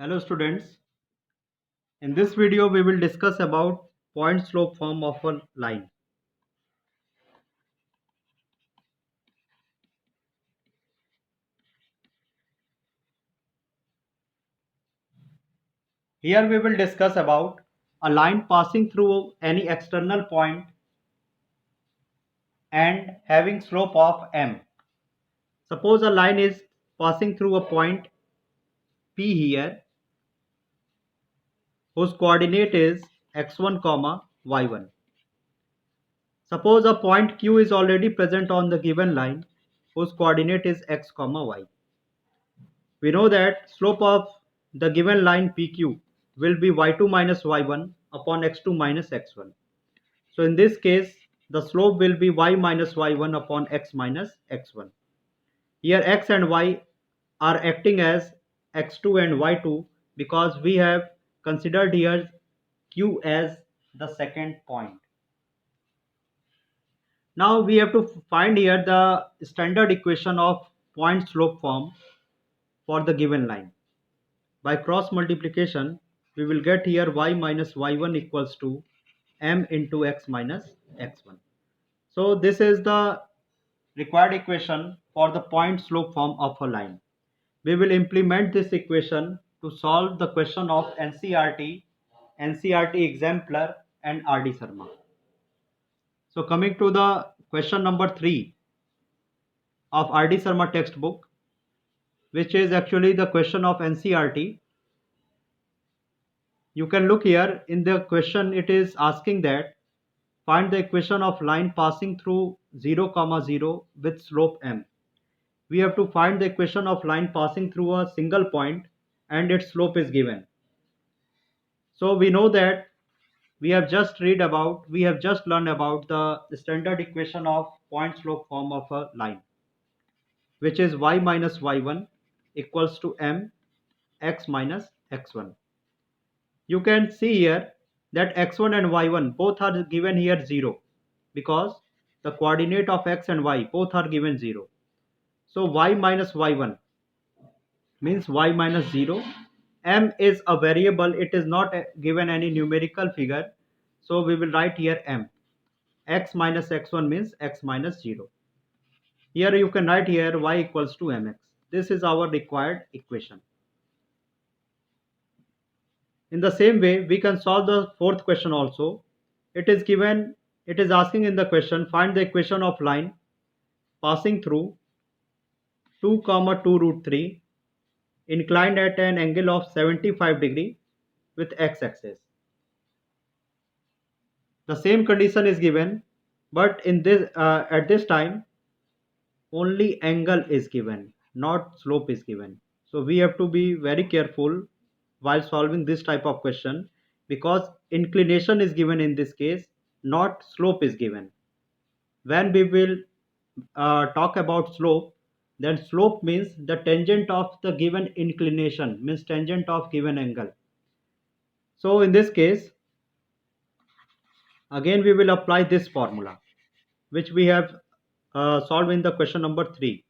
Hello students, in this video we will discuss about point slope form of a line. Here we will discuss about a line passing through any external point and having slope of m. Suppose a line is passing through a point P here whose coordinate is x1, y1. Suppose a point Q is already present on the given line whose coordinate is x, y. We know that slope of the given line PQ will be y2 minus y1 upon x2 minus x1. So in this case, the slope will be y minus y1 upon x minus x1. Here x and y are acting as x2 and y2 because we have considered here Q as the second point. Now we have to find here the standard equation of point slope form for the given line. By cross multiplication, we will get here y minus y1 equals to m into x minus x1. So this is the required equation for the point slope form of a line. We will implement this equation to solve the question of NCERT Exemplar and RD Sharma. So coming to the question number 3 of RD Sharma textbook, which is actually the question of NCERT. You can look here in the question, it is asking that find the equation of line passing through 0, 0 with slope m. We have to find the equation of line passing through a single point and its slope is given. So we know that we have just learned about the standard equation of point slope form of a line, which is y minus y1 equals to m x minus x1. You can see here that x1 and y1 both are given here 0 because the coordinate of x and y both are given 0. So y minus y1 means y minus 0. M is a variable, it is not given any numerical figure. So we will write here m. X minus x1 means x minus 0. Here you can write here y equals to mx. This is our required equation. In the same way, we can solve the fourth question also. It is asking in the question, find the equation of line passing through 2, 2 root 3, inclined at an angle of 75 degree with x-axis. The same condition is given, but in this at this time, only angle is given, not slope is given. So we have to be very careful while solving this type of question because inclination is given in this case, not slope is given. When we will talk about slope, then slope means the tangent of the given inclination, means tangent of given angle. So in this case, again we will apply this formula which we have solved in the question number 3.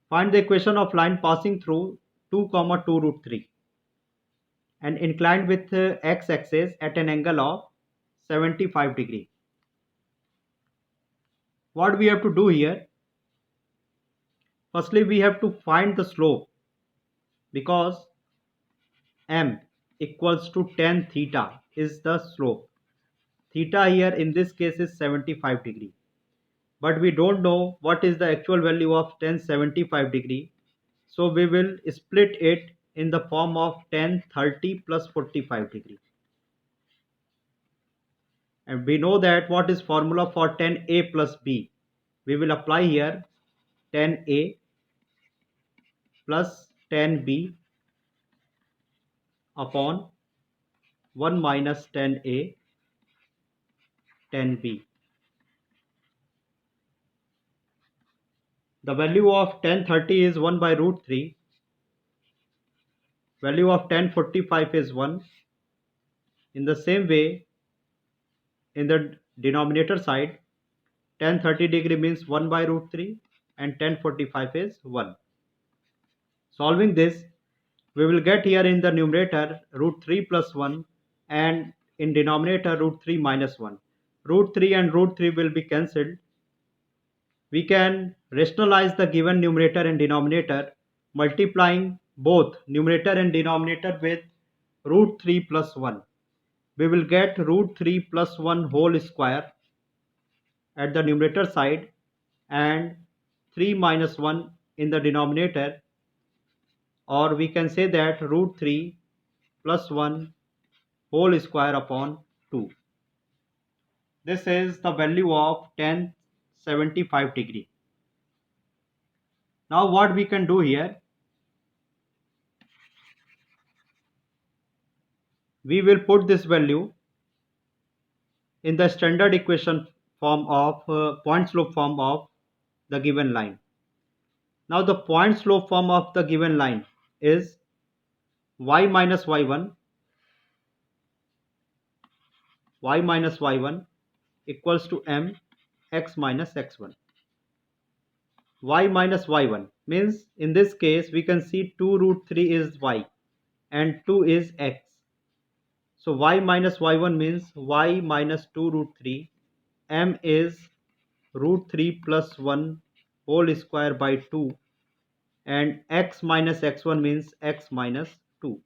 Find the equation of line passing through 2, 2 root 3 and inclined with x-axis at an angle of 75 degree. What we have to do here? Firstly, we have to find the slope because m equals to tan theta is the slope. Theta here in this case is 75 degree. But we don't know what is the actual value of tan 75 degree. So we will split it in the form of tan 30 plus 45 degree. And we know that what is formula for tan A plus B. We will apply here tan A plus tan B upon 1 minus tan A tan B. The value of tan 30 is 1 by root 3. Value of tan 45 is 1. In the same way, in the denominator side, tan 30 degree means 1 by root 3 and tan 45 is 1. Solving this, We will get here in the numerator root 3 plus 1 and in denominator root 3 minus 1. Root 3 and root 3 will be cancelled. We can rationalize the given numerator and denominator multiplying both numerator and denominator with root 3 plus 1. We will get root 3 plus 1 whole square at the numerator side and 3 minus 1 in the denominator, or we can say that root 3 plus 1 whole square upon 2. This is the value of tan 75 degree. Now what we can do here, we will put this value in the standard equation form of point slope form of the given line. Now the point slope form of the given line is y minus y1 equals to m x minus x1. Y minus y1 means in this case we can see 2 root 3 is y and 2 is x. So y minus y1 means y minus 2 root 3, m is root 3 plus 1 whole square by 2, and x minus x1 means x minus 2.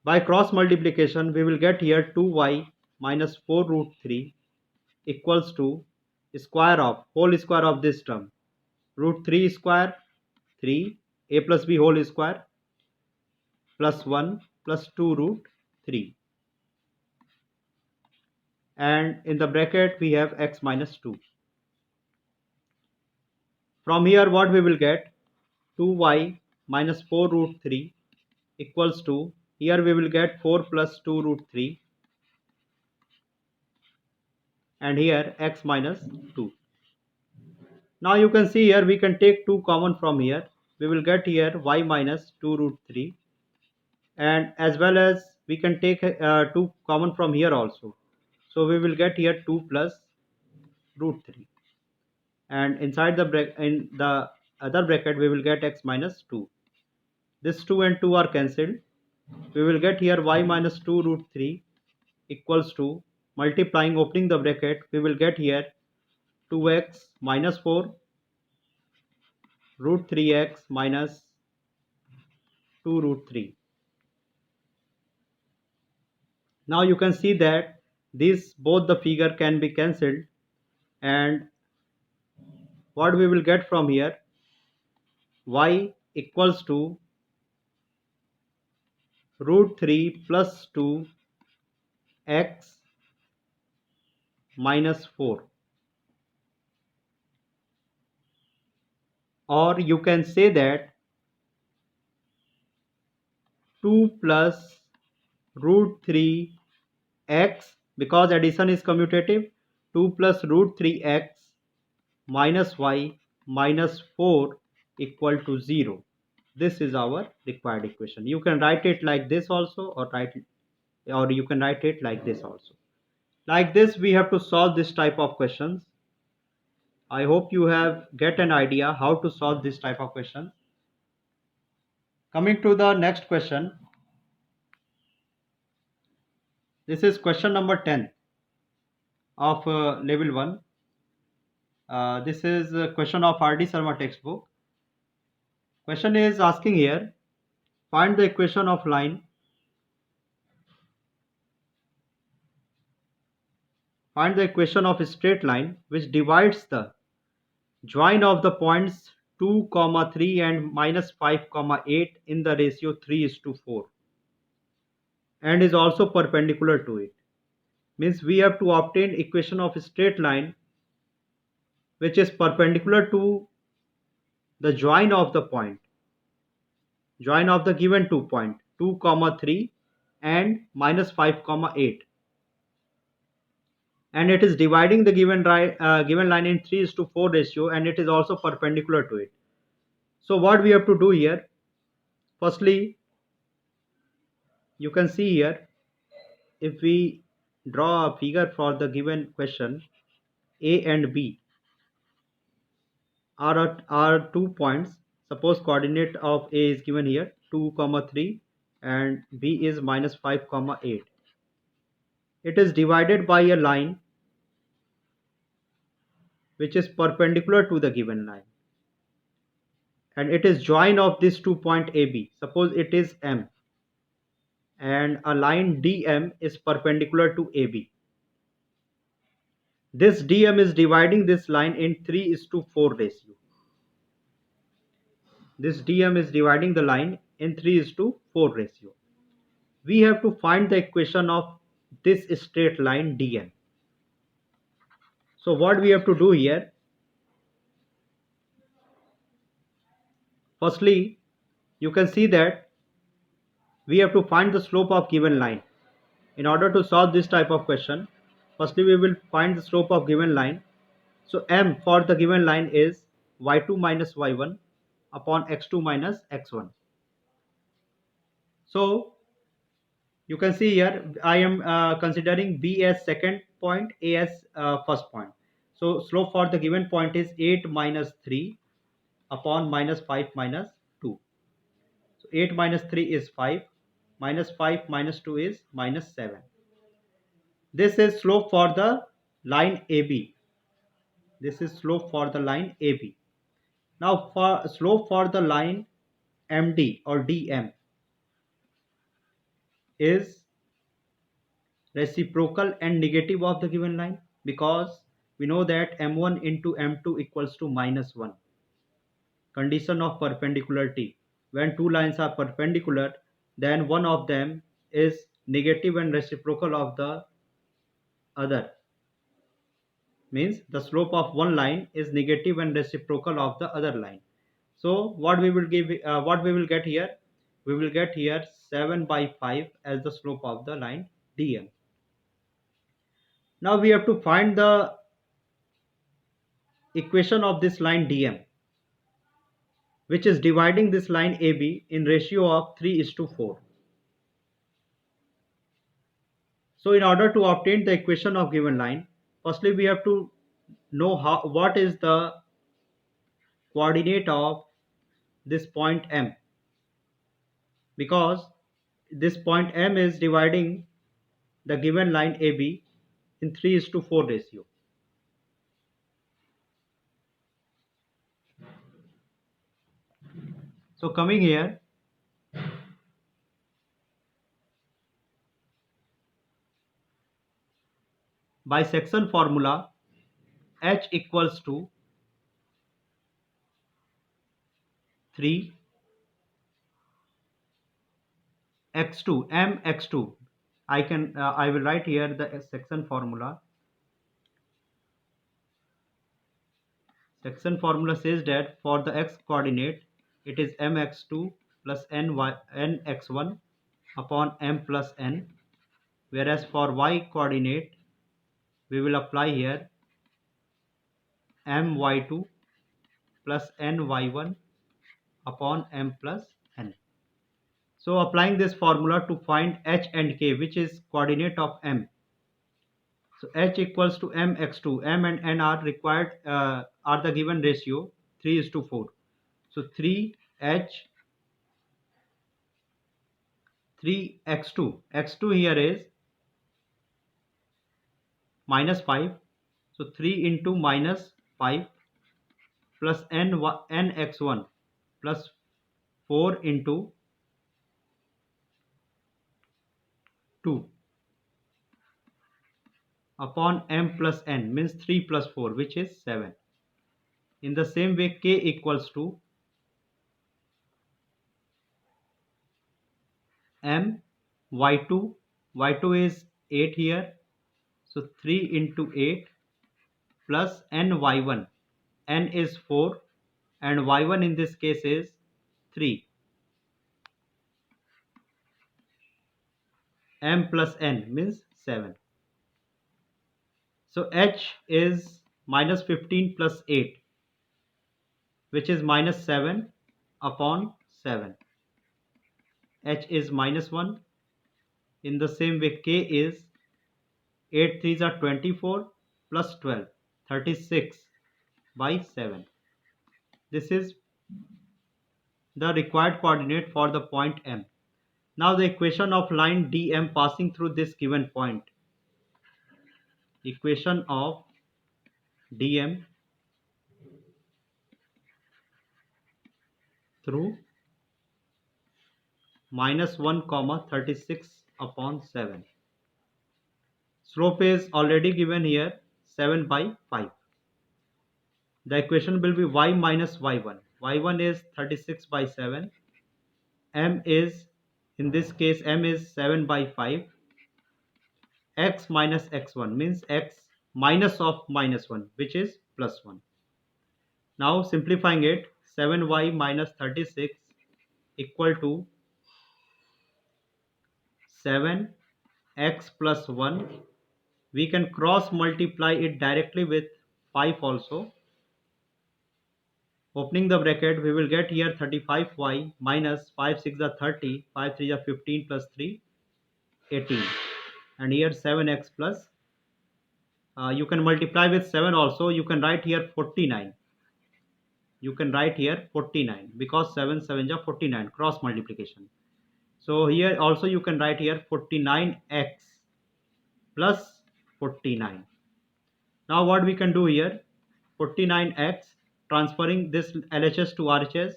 By cross multiplication we will get here 2y minus 4 root 3 equals to square of whole square of this term, root 3 square 3, a plus b whole square plus 1 plus 2 root 3, and in the bracket we have x minus 2. From here what we will get, 2y minus 4 root 3 equals to, here we will get 4 plus 2 root 3 and here x minus 2. Now you can see here we can take 2 common from here. We will get here y minus 2 root 3, and as well as we can take 2 common from here also. So we will get here 2 plus root 3, and inside in the other bracket we will get x minus 2. This 2 and 2 are cancelled. We will get here y minus 2 root 3 equals to, multiplying opening the bracket, we will get here 2x minus 4 root 3x minus 2 root 3. Now you can see that these both the figure can be cancelled, and what we will get from here, y equals to root 3 plus 2 x minus 4, or you can say that 2 plus root 3 x, because addition is commutative, 2 plus root 3 x minus y minus 4 equal to 0. This is our required equation. You can write it like this also, or you can write it like this also. Like this we have to solve this type of questions. I hope you have get an idea how to solve this type of question. Coming to the next question. This is question number 10 of level 1. This is a question of R.D. Sharma textbook. Question is asking here, find the equation of line. Find the equation of a straight line which divides the join of the points 2, 3 and minus 5, 8 in the ratio 3:4 and is also perpendicular to it. Means we have to obtain equation of a straight line which is perpendicular to the join of the point, join of the given 2 point 2, 3 and minus 5, 8, and it is dividing the given line in 3:4 ratio, and it is also perpendicular to it. So what we have to do here, firstly you can see here, if we draw a figure for the given question, A and B are 2 points. Suppose coordinate of A is given here 2 comma 3 and B is minus 5 comma 8. It is divided by a line which is perpendicular to the given line, and it is join of this 2 point AB. Suppose it is M and a line DM is perpendicular to AB. This DM is dividing this line in 3:4 ratio. This DM is dividing the line in 3:4 ratio. We have to find the equation of this straight line DM. So what we have to do here, firstly, you can see that we have to find the slope of given line. In order to solve this type of question, firstly we will find the slope of given line. So M for the given line is y2 minus y1 upon x2 minus x1. So you can see here I am considering B as second point, A as first point. So slope for the given point is 8 minus 3 upon minus 5 minus 2. So 8 minus 3 is 5, minus 5 minus 2 is minus 7. This is slope for the line AB. This is slope for the line AB. Now for slope for the line MD or DM is reciprocal and negative of the given line, because we know that M1 into M2 equals to minus 1. Condition of perpendicularity. When two lines are perpendicular, then one of them is negative and reciprocal of the other. Means the slope of one line is negative and reciprocal of the other line. So what we will get here? We will get here 7 by 5 as the slope of the line DM. Now we have to find the equation of this line DM, which is dividing this line AB in ratio of 3:4. So in order to obtain the equation of given line, firstly we have to know what is the coordinate of this point M, because this point M is dividing the given line AB in 3:4 ratio. So coming here, by section formula, H equals to 3 x2 m x2. I will write here the section formula. Section formula says that for the x coordinate it is mx2 plus nx1 upon m plus n, whereas for y coordinate we will apply here my2 plus ny1 upon m plus n. So applying this formula to find h and k, which is coordinate of m. So h equals to mx2. M and n are required, are the given ratio 3:4. So 3x2. X2 here is minus 5. So 3 into minus 5 plus nx1 plus 4 into 2 upon m plus n, means 3 plus 4, which is 7. In the same way, k equals to m y2. Y2 is 8 here. So 3 into 8 plus ny1. N is 4 and y1 in this case is 3. M plus n means 7. So h is minus 15 plus 8, which is minus 7 upon 7. H is minus 1. In the same way, k is 8 3s are 24 plus 12, 36 by 7. This is the required coordinate for the point M. Now the equation of line DM passing through this given point. Equation of DM through -1 comma 36 upon 7. Slope is already given here 7 by 5. The equation will be y minus y1. Y1 is 36 by 7. M is, in this case, M is 7 by 5. X minus x1 means x minus of -1, which is +1. Now simplifying it, 7y minus 36 equal to 7x plus 1. We can cross multiply it directly with 5 also. Opening the bracket, we will get here 35y minus 5 6 are 30, 5 3 are 15 plus 3, 18. And here 7x plus, you can multiply with 7 also. You can write here 49. You can write here 49 because 7 7 are 49, cross multiplication. So here also you can write here 49x plus 49. Now what we can do here, 49x transferring this LHS to RHS,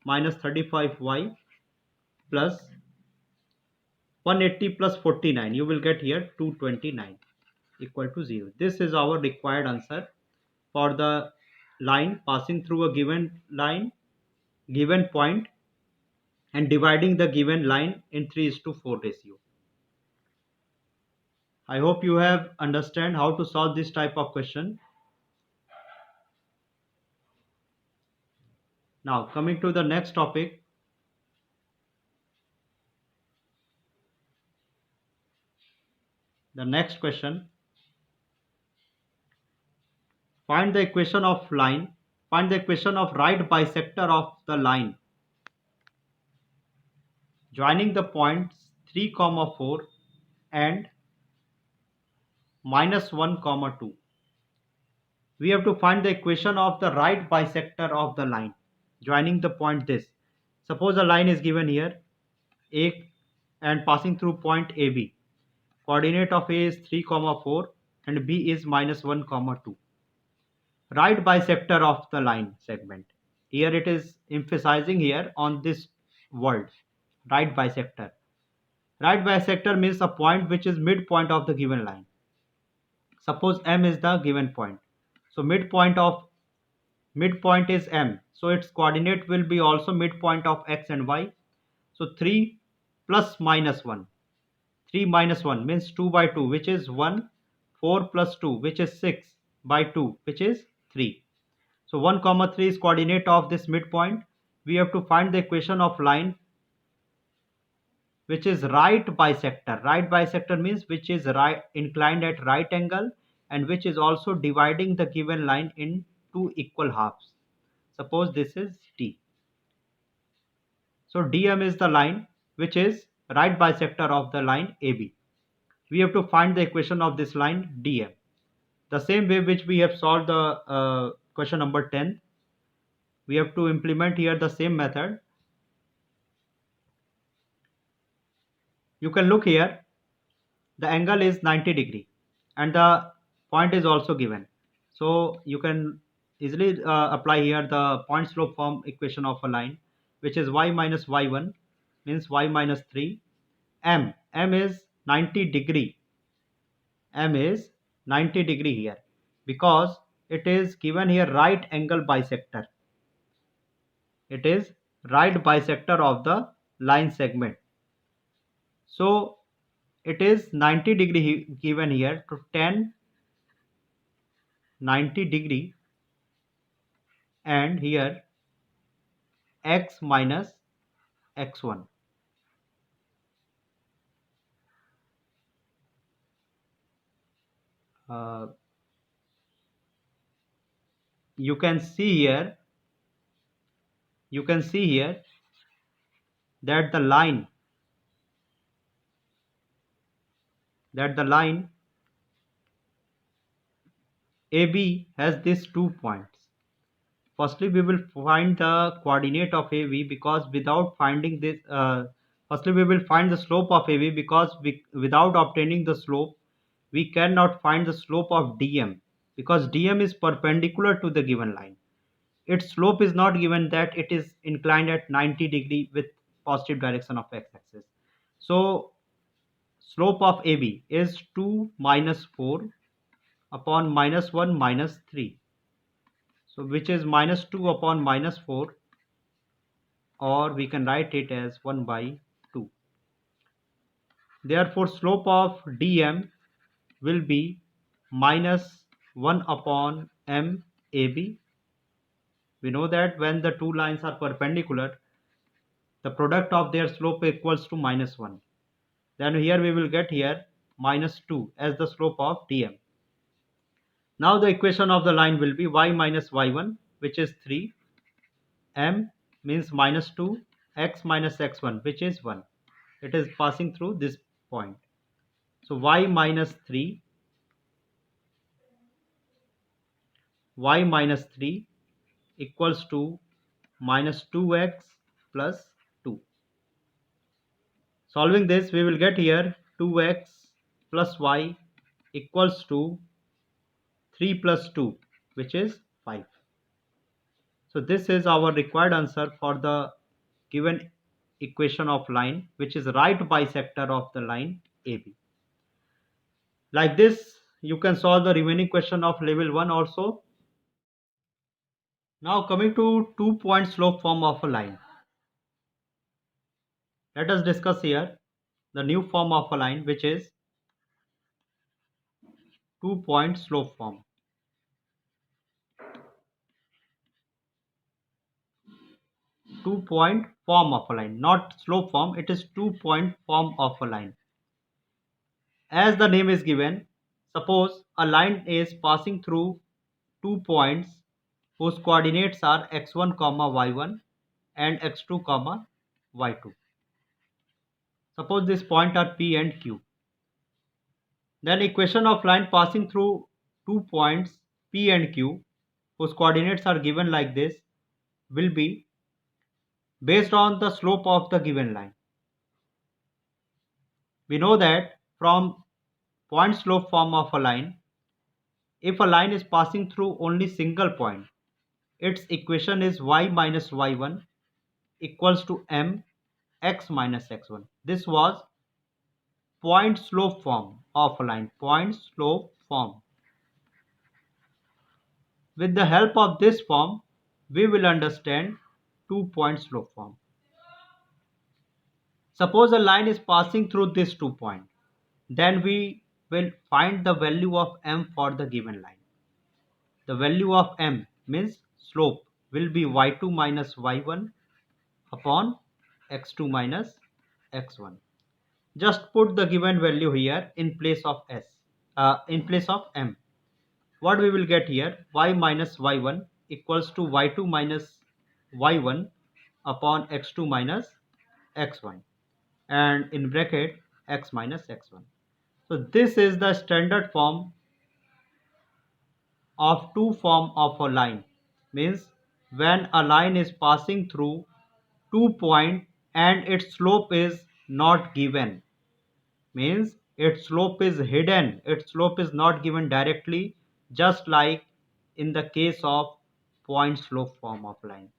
minus 35y plus 180 plus 49, you will get here 229 equal to 0. This is our required answer for the line passing through a given point and dividing the given line in 3:4 ratio. I hope you have understand how to solve this type of question. Now coming to the next topic, the next question. Find the equation of line. Find the equation of right bisector of the line joining the points 3, 4 and -1, 2. We have to find the equation of the right bisector of the line joining the point this. Suppose a line is given here A and passing through point AB. Coordinate of A is 3, 4 and B is -1, 2. Right bisector of the line segment. Here it is emphasizing here on this word, right bisector. Right bisector means a point which is midpoint of the given line. Suppose M is the given point. So midpoint is M. So its coordinate will be also midpoint of X and Y. So 3 plus -1. 3 minus 1 means 2 by 2, which is 1. 4 plus 2, which is 6 by 2, which is 3. So 1, 3 is coordinate of this midpoint. We have to find the equation of line which is right bisector. Right bisector means which is right inclined at right angle and which is also dividing the given line in two equal halves. Suppose this is D. So DM is the line which is right bisector of the line AB. We have to find the equation of this line DM. The same way which we have solved the question number 10. We have to implement here the same method. You can look here, the angle is 90 degree and the point is also given. So you can easily apply here the point slope form equation of a line, which is y minus y1 means y minus 3. M is 90 degree. M is 90 degree here because it is given here right angle bisector. It is right bisector of the line segment. So it is 90 degree given here to 10 90 degree and here x minus x1. Uh, you can see here that the line AB has these 2 points. firstly we will find the coordinate of AB, because without finding this, firstly we will find the slope of AB, because without obtaining the slope we cannot find the slope of DM, because DM is perpendicular to the given line. Its slope is not given, that it is inclined at 90 degree with positive direction of x-axis. So slope of AB is 2 minus 4 upon minus 1 minus 3. So which is minus 2 upon minus 4, or we can write it as 1 by 2. Therefore slope of DM will be minus 1 upon M AB. We know that when the two lines are perpendicular, the product of their slope equals to minus 1. Then here we will get here minus 2 as the slope of DM. Now the equation of the line will be y minus y1, which is 3, m means minus 2, x minus x1, which is 1. It is passing through this point. So y minus 3 equals to minus 2x plus 2. Solving this, we will get here 2x plus y equals to 3 plus 2, which is 5. So this is our required answer for the given equation of line, which is right bisector of the line AB. Like this, you can solve the remaining question of level 1 also. Now coming to 2-point slope form of a line. Let us discuss here the new form of a line, which is 2-point slope form. 2-point form of a line, not slope form, it is 2-point form of a line. As the name is given, suppose a line is passing through 2 points whose coordinates are x1, y1 and x2, y2. Suppose this point are P and Q. Then equation of line passing through 2 points P and Q whose coordinates are given like this will be based on the slope of the given line. We know that from point slope form of a line, if a line is passing through only single point, its equation is y minus y1 equals to m x minus x1. This was point slope form of a line, point slope form. With the help of this form, we will understand 2-point slope form. Suppose a line is passing through this 2 point, then we will find the value of m for the given line. The value of m means slope will be y2 minus y1 upon x2 minus x1. Just put the given value here in place of in place of m. What we will get here, y minus y1 equals to y2 minus y1 upon x2 minus x1, and in bracket x minus x1. So this is the standard form of 2 form of a line, means when a line is passing through 2 point and its slope is not given, means its slope is hidden, its slope is not given directly, just like in the case of point slope form of line.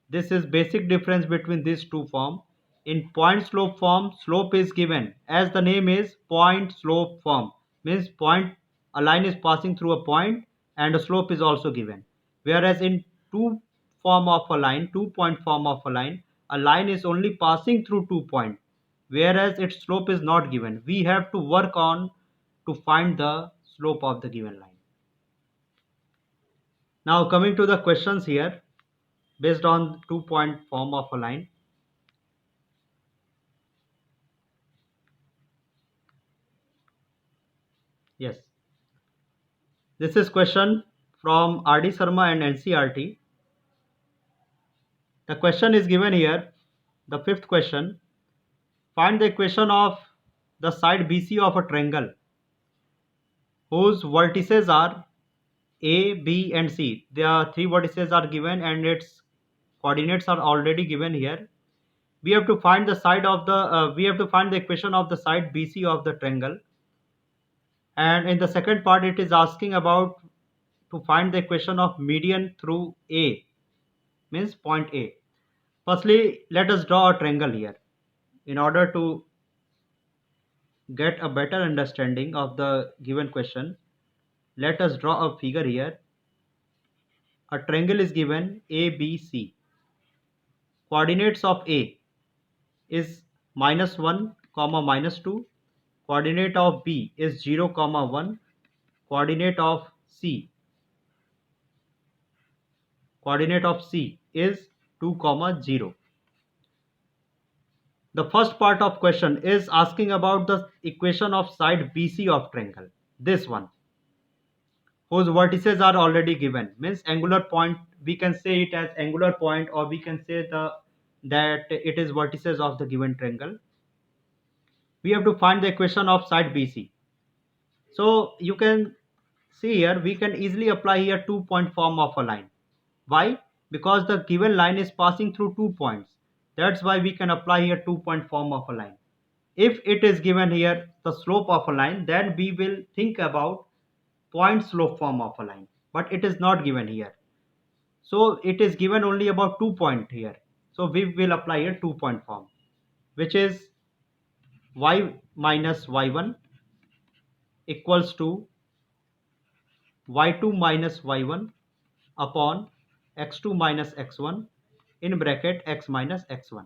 This is basic difference between these two forms. In point slope form, slope is given, as the name is point slope form, means point, a line is passing through a point and a slope is also given. Whereas in two form of a line, 2-point form of a line is only passing through 2 point, whereas its slope is not given. We have to work on to find the slope of the given line. Now coming to the questions here, based on 2-point form of a line. Yes, this is question from RD Sharma and NCERT. The question is given here, the 5th question. Find the equation of the side BC of a triangle whose vertices are A, B and C. The three vertices are given and its coordinates are already given here. We have to find the side of the we have to find the equation of the side BC of the triangle. And in the second part it is asking about to find the equation of median through A, means point A. Firstly, let us draw a triangle here. In order to get a better understanding of the given question, let us draw a figure here. A triangle is given ABC. Coordinates of A is -1, -2. Coordinate of B is 0, 1. Coordinate of C is 2, 0. The first part of question is asking about the equation of side BC of triangle. This one, whose vertices are already given, means angular point. We can say it as angular point, or we can say that it is vertices of the given triangle. We have to find the equation of side BC. So you can see here, we can easily apply here 2-point form of a line. Why? Because the given line is passing through 2 points. That's why we can apply here 2-point form of a line. If it is given here the slope of a line, then we will think about point slope form of a line. But it is not given here. So it is given only about 2 point here. So we will apply here 2-point form, which is y minus y1 equals to y2 minus y1 upon x2 minus x1 in bracket x minus x1.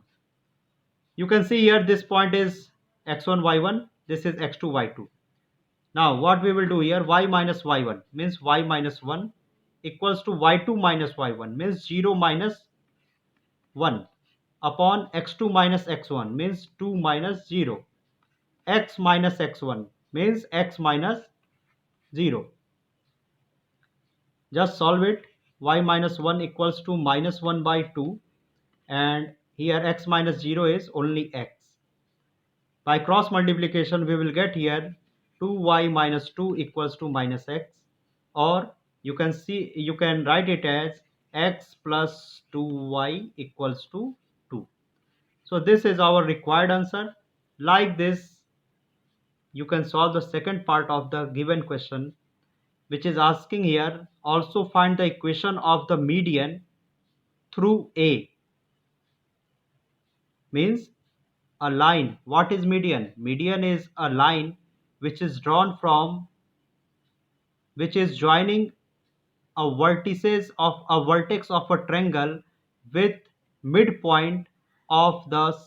You can see here this point is x1 y1, this is x2 y2. Now what we will do here, y minus y1 means y minus 1 equals to y2 minus y1 means 0 minus 1 upon x2 minus x1 means 2 minus 0. X minus x1 means x minus 0. Just solve it. Y minus 1 equals to minus 1 by 2, and here x minus 0 is only x. By cross multiplication we will get here 2y minus 2 equals to minus x, or you can write it as x plus 2y equals to 2. So this is our required answer. Like this, you can solve the second part of the given question, which is asking here also find the equation of the median through A. Means a line. What is median? Median is a line which is drawn from, which is joining a vertex of a triangle with midpoint of the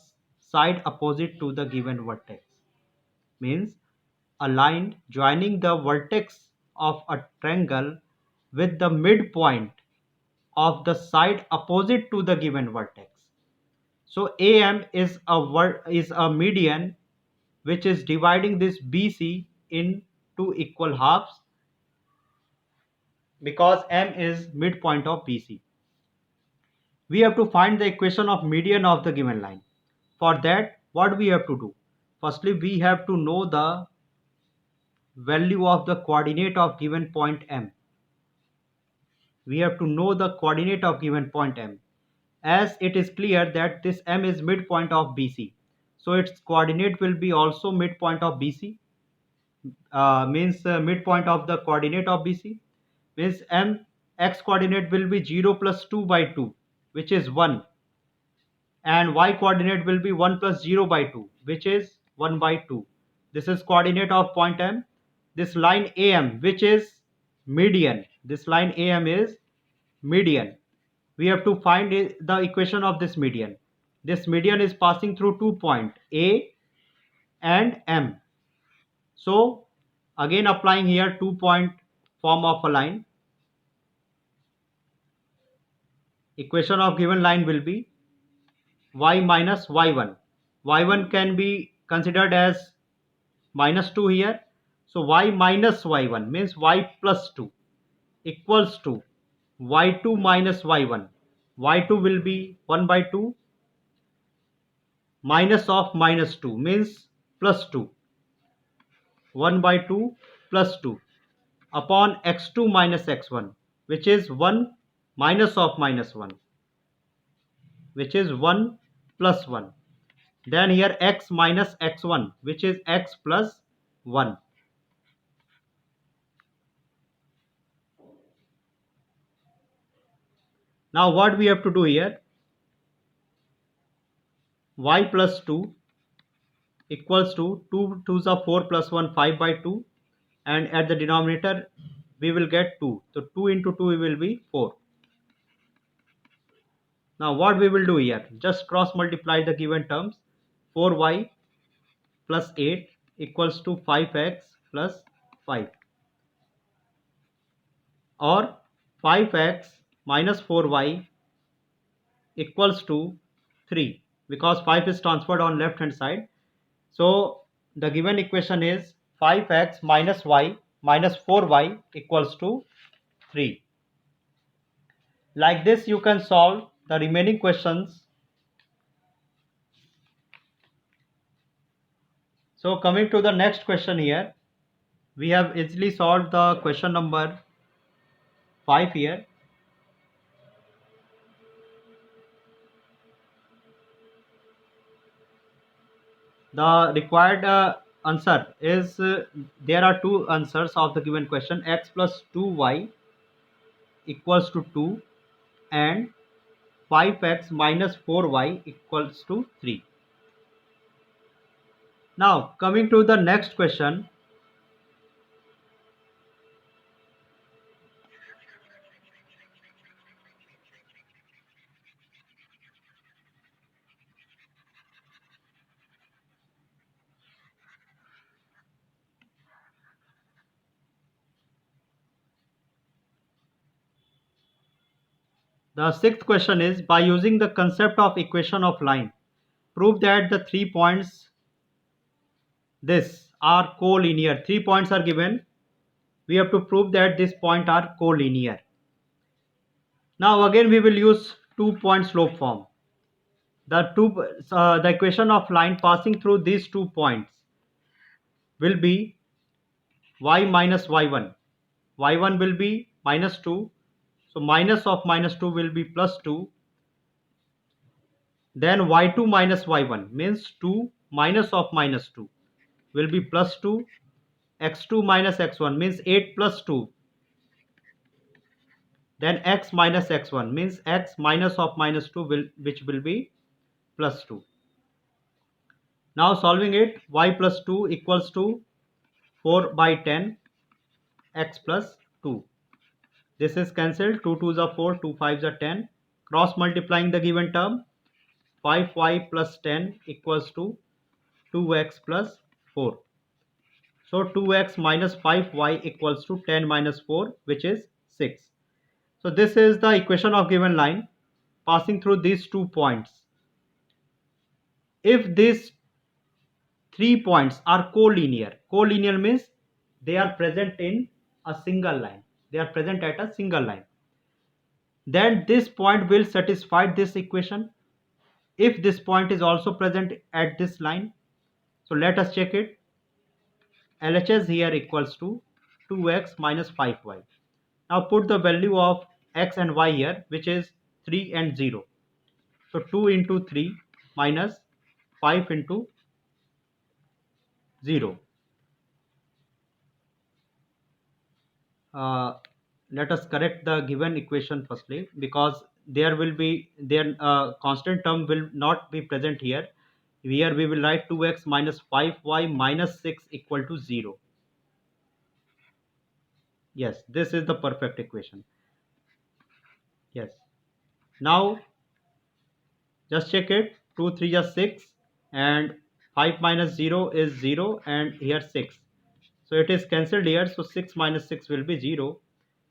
side opposite to the given vertex. Means a line joining the vertex of a triangle with the midpoint of the side opposite to the given vertex. So AM is a median which is dividing this BC in two equal halves, because M is midpoint of BC. We have to find the equation of median of the given line. For that, what we have to do? Firstly, we have to know the value of the coordinate of given point M. We have to know the coordinate of given point M, as it is clear that this M is midpoint of BC. So its coordinate will be also midpoint of BC, means midpoint of the coordinate of BC, means M x coordinate will be 0 plus 2 by 2, which is 1, and y coordinate will be 1 plus 0 by 2, which is 1 by 2. This is coordinate of point M. This line AM, which is median, this line AM is median. We have to find the equation of this median. This median is passing through 2 points A and M. So again applying here 2-point form of a line, equation of given line will be y minus y1. Y1 can be considered as minus 2 here. So y minus y1 means y plus 2 equals to y2 minus y1. Y2 will be 1 by 2 minus of minus 2 means plus 2. 1 by 2 plus 2. upon x2 minus x1, which is 1 minus of minus 1, which is 1 plus 1. Then here x minus x1, which is x plus 1. Now what we have to do here, y plus 2 equals to 2 2s are 4 plus 1 5 by 2, and at the denominator we will get 2. So 2 into 2 will be 4. Now what we will do here, just cross multiply the given terms. 4y plus 8 equals to 5x plus 5, or 5x minus 4y equals to 3, because 5 is transferred on left hand side. So the given equation is 5x minus y minus 4y equals to 3. Like this you can solve the remaining questions. So coming to the next question here, we have easily solved the question number 5 here. The required answer is, there are two answers of the given question: x plus 2y equals to 2 and 5x minus 4y equals to 3. Now coming to the next question, the sixth question is, by using the concept of equation of line, prove that the 3 points this are collinear. 3 points are given. We have to prove that this point are collinear. Now again we will use 2-point slope form. The equation of line passing through these 2 points will be y minus y1. y1 will be minus 2. So minus of minus 2 will be plus 2. Then y2 minus y1 means 2 minus of minus 2 will be plus 2. x2 minus x1 means 8 plus 2. Then x minus x1 means x minus of minus 2 which will be plus 2. Now solving it, y plus 2 equals to 4 by 10 x plus 2. This is cancelled. 2 2s are 4, 2 5s are 10. Cross multiplying the given term, 5y plus 10 equals to 2x plus 4. So 2x minus 5y equals to 10 minus 4, which is 6. So this is the equation of given line passing through these 2 points. If these 3 points are collinear, collinear means they are present in a single line. They are present at a single line. Then this point will satisfy this equation if this point is also present at this line. So let us check it. LHS here equals to 2x minus 5y. Now put the value of x and y here, which is 3 and 0. So 2 into 3 minus 5 into 0. Uh, Let us correct the given equation firstly, because there will be constant term will not be present here. Here we will write 2x minus 5y minus 6 equal to 0. Yes, this is the perfect equation. Yes. Now just check it. 2 3 is 6 and 5 minus 0 is 0, and here 6. So it is cancelled here. So 6 minus 6 will be 0,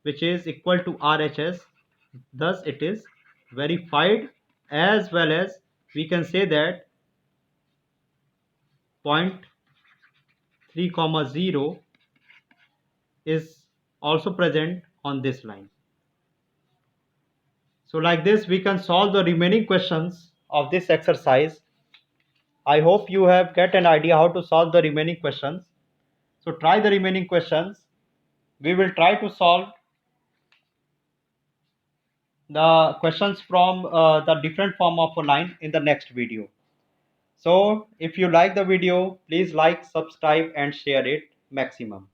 which is equal to RHS. Thus it is verified, as well as we can say that point 3 comma 0 is also present on this line. So like this we can solve the remaining questions of this exercise. I hope you have get an idea how to solve the remaining questions. So try the remaining questions. We will try to solve the questions from the different form of a line in the next video. So if you like the video, please like, subscribe and share it maximum.